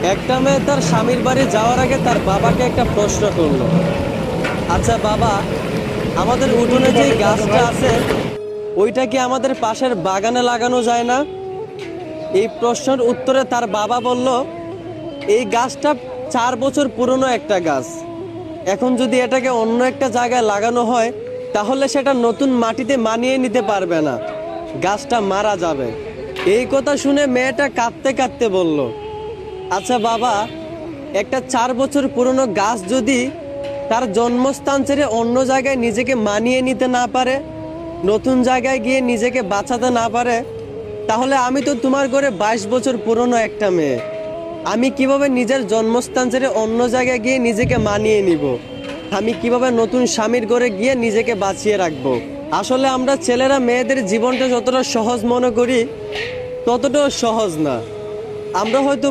একটা মেয়ে তার স্বামীর বাড়ি যাওয়ার আগে তার বাবাকে একটা প্রশ্ন করলো, আচ্ছা বাবা, আমাদের উঠোনে যে গাছটা আছে ওইটা কি আমাদের পাশের বাগানে লাগানো যায় না? এই প্রশ্নের উত্তরে তার বাবা বলল, এই গাছটা 4 বছর পুরনো একটা গাছ। এখন যদি এটাকে অন্য একটা জায়গায় লাগানো হয় তাহলে সেটা নতুন মাটিতে মানিয়ে নিতে পারবে না, গাছটা মারা যাবে। এই কথা শুনে মেয়েটা কাঁদতে কাঁদতে বলল, আচ্ছা বাবা, একটা 4 বছর পুরনো গাছ যদি তার জন্মস্থান ছেড়ে অন্য জায়গায় নিজেকে মানিয়ে নিতে না পারে, নতুন জায়গায় গিয়ে নিজেকে বাঁচাতে না পারে, তাহলে আমি তো তোমার ঘরে 22 বছর পুরনো একটা মেয়ে, আমি কিভাবে নিজের জন্মস্থান ছেড়ে অন্য জায়গায় গিয়ে নিজেকে মানিয়ে নিব? আমি কিভাবে নতুন স্বামীর ঘরে গিয়ে নিজেকে বাঁচিয়ে রাখবো? আসলে আমরা ছেলেরা মেয়েদের জীবনটা যতটা সহজ মনে করি ততটাও সহজ না। আমরা হয়তো